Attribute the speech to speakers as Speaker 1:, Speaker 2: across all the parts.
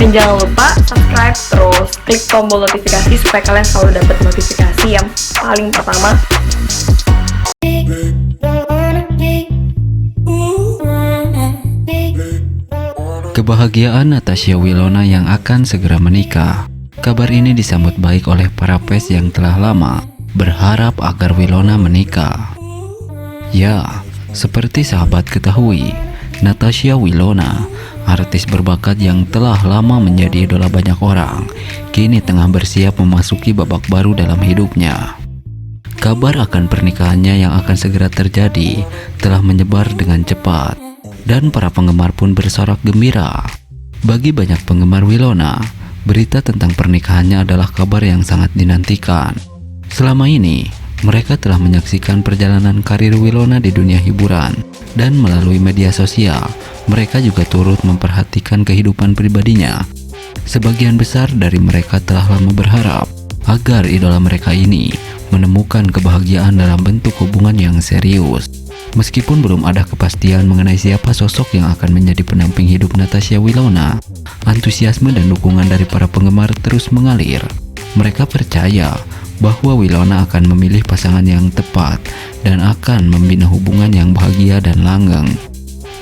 Speaker 1: Dan jangan lupa subscribe, terus klik tombol notifikasi supaya kalian selalu dapat notifikasi yang paling pertama.
Speaker 2: Kebahagiaan Natasha Wilona yang akan segera menikah. Kabar ini disambut baik oleh para fans yang telah lama berharap agar Wilona menikah. Ya, seperti sahabat ketahui, Natasha Wilona, artis berbakat yang telah lama menjadi idola banyak orang, kini tengah bersiap memasuki babak baru dalam hidupnya. Kabar akan pernikahannya yang akan segera terjadi telah menyebar dengan cepat, dan para penggemar pun bersorak gembira. Bagi banyak penggemar Wilona, berita tentang pernikahannya adalah kabar yang sangat dinantikan. Selama ini, mereka telah menyaksikan perjalanan karir Wilona di dunia hiburan, dan melalui media sosial, mereka juga turut memperhatikan kehidupan pribadinya. Sebagian besar dari mereka telah lama berharap agar idola mereka ini menemukan kebahagiaan dalam bentuk hubungan yang serius. Meskipun belum ada kepastian mengenai siapa sosok yang akan menjadi pendamping hidup Natasha Wilona, antusiasme dan dukungan dari para penggemar terus mengalir. Mereka percaya bahwa Wilona akan memilih pasangan yang tepat dan akan membina hubungan yang bahagia dan langgeng.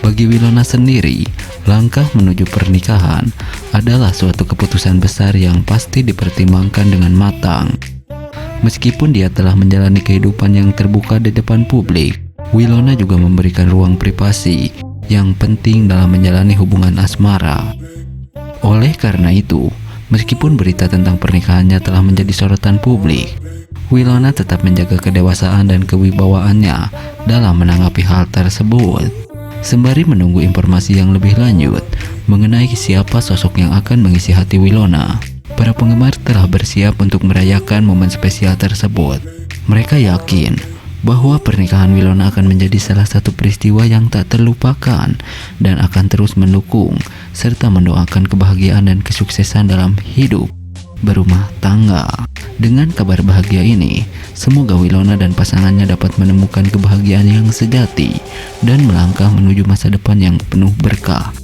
Speaker 2: Bagi Wilona sendiri, langkah menuju pernikahan adalah suatu keputusan besar yang pasti dipertimbangkan dengan matang. Meskipun dia telah menjalani kehidupan yang terbuka di depan publik, Wilona juga memberikan ruang privasi yang penting dalam menjalani hubungan asmara. Oleh karena itu, meskipun berita tentang pernikahannya telah menjadi sorotan publik, Wilona tetap menjaga kedewasaan dan kewibawaannya dalam menanggapi hal tersebut. Sembari menunggu informasi yang lebih lanjut mengenai siapa sosok yang akan mengisi hati Wilona, para penggemar telah bersiap untuk merayakan momen spesial tersebut. Mereka yakin bahwa pernikahan Wilona akan menjadi salah satu peristiwa yang tak terlupakan dan akan terus mendukung serta mendoakan kebahagiaan dan kesuksesan dalam hidup berumah tangga. Dengan kabar bahagia ini, semoga Wilona dan pasangannya dapat menemukan kebahagiaan yang sejati dan melangkah menuju masa depan yang penuh berkah.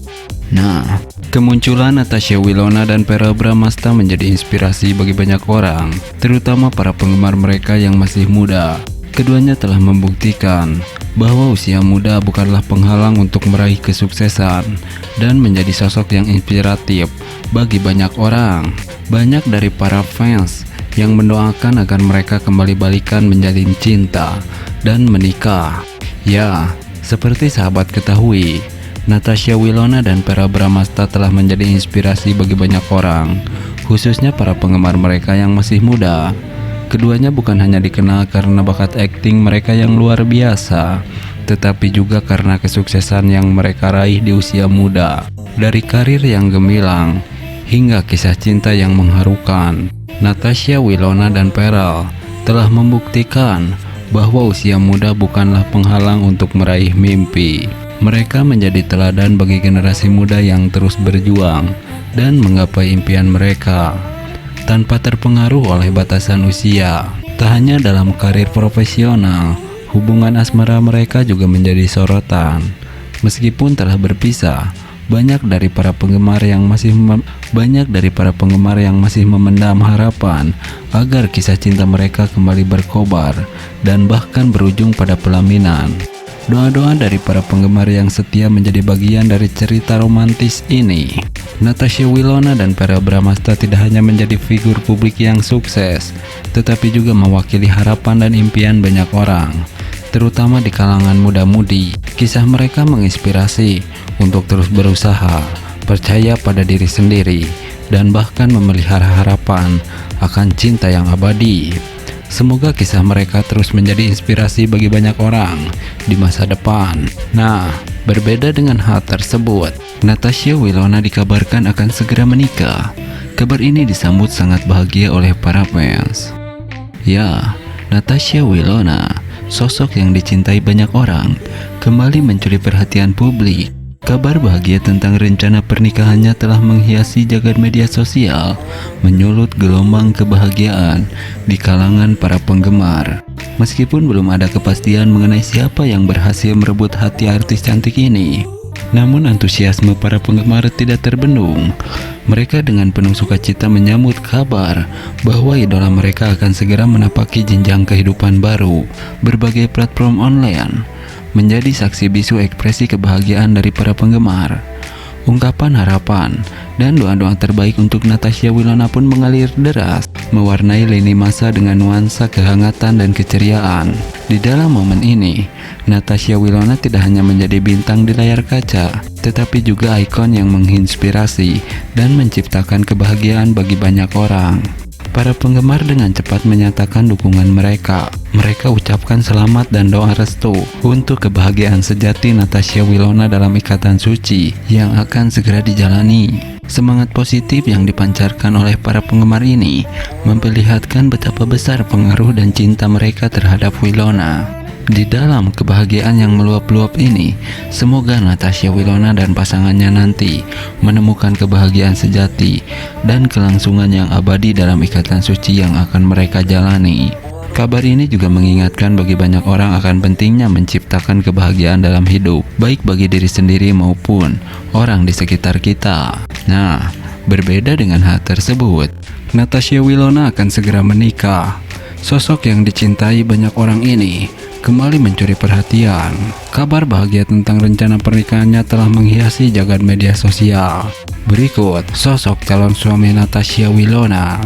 Speaker 2: Nah, kemunculan Natasha Wilona dan Verrell Bramasta menjadi inspirasi bagi banyak orang, terutama para penggemar mereka yang masih muda. Keduanya telah membuktikan bahwa usia muda bukanlah penghalang untuk meraih kesuksesan dan menjadi sosok yang inspiratif bagi banyak orang. Banyak dari para fans yang mendoakan agar mereka kembali balikan menjalin cinta dan menikah. Ya, seperti sahabat ketahui, Natasha Wilona dan Verrell Bramasta telah menjadi inspirasi bagi banyak orang, khususnya para penggemar mereka yang masih muda. Keduanya bukan hanya dikenal karena bakat akting mereka yang luar biasa, tetapi juga karena kesuksesan yang mereka raih di usia muda. Dari karir yang gemilang hingga kisah cinta yang mengharukan, Natasha Wilona dan Verrell telah membuktikan bahwa usia muda bukanlah penghalang untuk meraih mimpi. Mereka menjadi teladan bagi generasi muda yang terus berjuang dan menggapai impian mereka tanpa terpengaruh oleh batasan usia. Tak hanya dalam karir profesional, hubungan asmara mereka juga menjadi sorotan. Meskipun telah berpisah, banyak dari para penggemar yang masih memendam harapan agar kisah cinta mereka kembali berkobar dan bahkan berujung pada pelaminan. Doa-doa dari para penggemar yang setia menjadi bagian dari cerita romantis ini. Natasha Wilona dan Verrell Bramasta tidak hanya menjadi figur publik yang sukses, tetapi juga mewakili harapan dan impian banyak orang, terutama di kalangan muda-mudi. Kisah mereka menginspirasi untuk terus berusaha, percaya pada diri sendiri, dan bahkan memelihara harapan akan cinta yang abadi. Semoga kisah mereka terus menjadi inspirasi bagi banyak orang di masa depan. Nah, berbeda dengan hal tersebut, Natasha Wilona dikabarkan akan segera menikah. Kabar ini disambut sangat bahagia oleh para fans. Ya, Natasha Wilona, sosok yang dicintai banyak orang, kembali mencuri perhatian publik. Kabar bahagia tentang rencana pernikahannya telah menghiasi jagat media sosial, menyulut gelombang kebahagiaan di kalangan para penggemar. Meskipun belum ada kepastian mengenai siapa yang berhasil merebut hati artis cantik ini, namun antusiasme para penggemar tidak terbendung. Mereka dengan penuh sukacita menyambut kabar bahwa idola mereka akan segera menapaki jenjang kehidupan baru. Berbagai platform online menjadi saksi bisu ekspresi kebahagiaan dari para penggemar. Ungkapan harapan dan doa-doa terbaik untuk Natasha Wilona pun mengalir deras, mewarnai lini masa dengan nuansa kehangatan dan keceriaan. Di dalam momen ini, Natasha Wilona tidak hanya menjadi bintang di layar kaca, tetapi juga ikon yang menginspirasi dan menciptakan kebahagiaan bagi banyak orang. Para penggemar dengan cepat menyatakan dukungan mereka. Mereka ucapkan selamat dan doa restu untuk kebahagiaan sejati Natasha Wilona dalam ikatan suci yang akan segera dijalani. Semangat positif yang dipancarkan oleh para penggemar ini memperlihatkan betapa besar pengaruh dan cinta mereka terhadap Wilona. Di dalam kebahagiaan yang meluap-luap ini, semoga Natasha Wilona dan pasangannya nanti menemukan kebahagiaan sejati dan kelangsungan yang abadi dalam ikatan suci yang akan mereka jalani. Kabar ini juga mengingatkan bagi banyak orang akan pentingnya menciptakan kebahagiaan dalam hidup, baik bagi diri sendiri maupun orang di sekitar kita. Nah, berbeda dengan hal tersebut, Natasha Wilona akan segera menikah. Sosok yang dicintai banyak orang ini kembali mencuri perhatian. Kabar bahagia tentang rencana pernikahannya telah menghiasi jagat media sosial. Berikut sosok calon suami Natasha Wilona.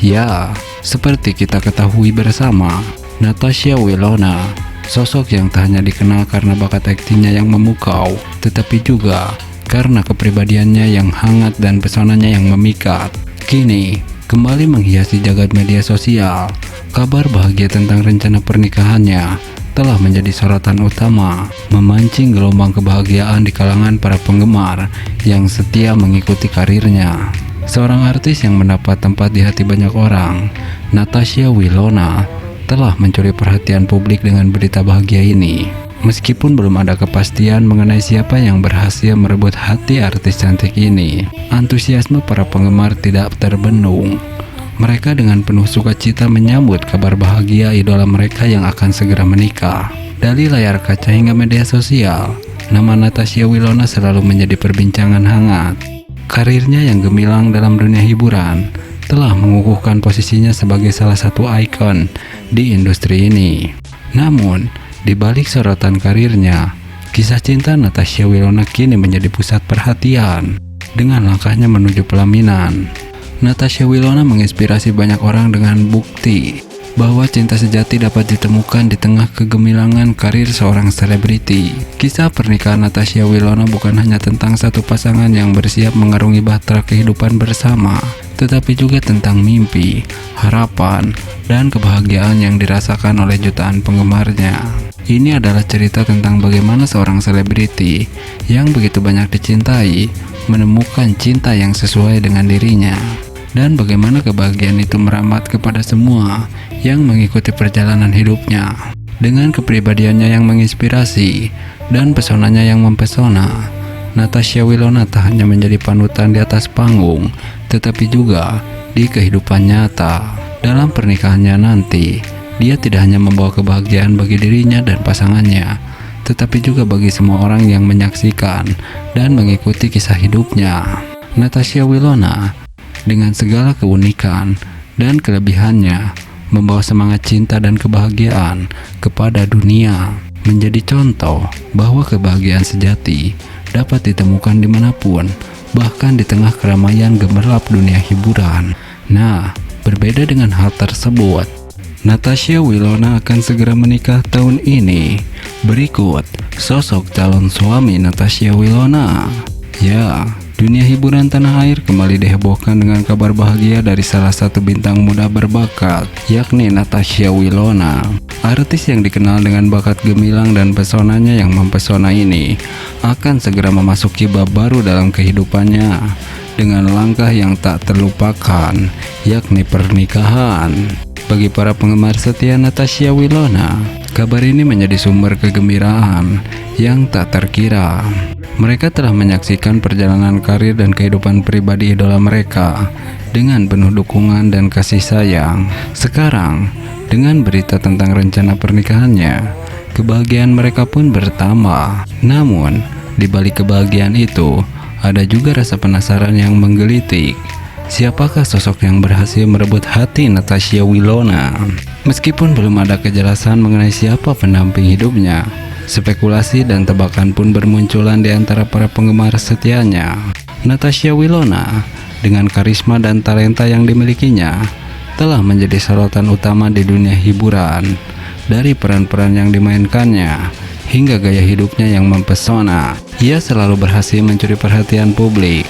Speaker 2: Ya, seperti kita ketahui bersama, Natasha Wilona sosok yang tak hanya dikenal karena bakat aktingnya yang memukau, tetapi juga karena kepribadiannya yang hangat dan pesonanya yang memikat. Kini kembali menghiasi jagat media sosial. Kabar bahagia tentang rencana pernikahannya telah menjadi sorotan utama, memancing gelombang kebahagiaan di kalangan para penggemar yang setia mengikuti karirnya. Seorang artis yang mendapat tempat di hati banyak orang, Natasha Wilona telah mencuri perhatian publik dengan berita bahagia ini. Meskipun belum ada kepastian mengenai siapa yang berhasil merebut hati artis cantik ini, antusiasme para penggemar tidak terbendung. Mereka dengan penuh sukacita menyambut kabar bahagia idola mereka yang akan segera menikah. Dari layar kaca hingga media sosial, nama Natasha Wilona selalu menjadi perbincangan hangat. Karirnya yang gemilang dalam dunia hiburan telah mengukuhkan posisinya sebagai salah satu ikon di industri ini. Namun, di balik sorotan karirnya, kisah cinta Natasha Wilona kini menjadi pusat perhatian. Dengan langkahnya menuju pelaminan, Natasha Wilona menginspirasi banyak orang dengan bukti bahwa cinta sejati dapat ditemukan di tengah kegemilangan karir seorang selebriti. Kisah pernikahan Natasha Wilona bukan hanya tentang satu pasangan yang bersiap mengarungi bahtera kehidupan bersama, tetapi juga tentang mimpi, harapan, dan kebahagiaan yang dirasakan oleh jutaan penggemarnya. Ini adalah cerita tentang bagaimana seorang selebriti yang begitu banyak dicintai menemukan cinta yang sesuai dengan dirinya, dan bagaimana kebahagiaan itu merambat kepada semua yang mengikuti perjalanan hidupnya. Dengan kepribadiannya yang menginspirasi dan pesonanya yang mempesona, Natasha Wilona tak hanya menjadi panutan di atas panggung, tetapi juga di kehidupan nyata. Dalam pernikahannya nanti, dia tidak hanya membawa kebahagiaan bagi dirinya dan pasangannya, tetapi juga bagi semua orang yang menyaksikan dan mengikuti kisah hidupnya. Natasha Wilona dengan segala keunikan dan kelebihannya membawa semangat cinta dan kebahagiaan kepada dunia, menjadi contoh bahwa kebahagiaan sejati dapat ditemukan dimanapun, bahkan di tengah keramaian gemerlap dunia hiburan. Nah, berbeda dengan hal tersebut, Natasha Wilona akan segera menikah tahun ini. Berikut sosok calon suami Natasha Wilona. Ya, dunia hiburan tanah air kembali dihebohkan dengan kabar bahagia dari salah satu bintang muda berbakat, yakni Natasha Wilona. Artis yang dikenal dengan bakat gemilang dan pesonanya yang mempesona ini akan segera memasuki bab baru dalam kehidupannya dengan langkah yang tak terlupakan, yakni pernikahan. Bagi para penggemar setia Natasha Wilona, kabar ini menjadi sumber kegembiraan yang tak terkira. Mereka telah menyaksikan perjalanan karir dan kehidupan pribadi idola mereka dengan penuh dukungan dan kasih sayang. Sekarang, dengan berita tentang rencana pernikahannya, kebahagiaan mereka pun bertambah. Namun, di balik kebahagiaan itu, ada juga rasa penasaran yang menggelitik. Siapakah sosok yang berhasil merebut hati Natasha Wilona? Meskipun belum ada kejelasan mengenai siapa pendamping hidupnya, spekulasi dan tebakan pun bermunculan di antara para penggemar setianya. Natasha Wilona, dengan karisma dan talenta yang dimilikinya, telah menjadi sorotan utama di dunia hiburan. Dari peran-peran yang dimainkannya hingga gaya hidupnya yang mempesona, ia selalu berhasil mencuri perhatian publik.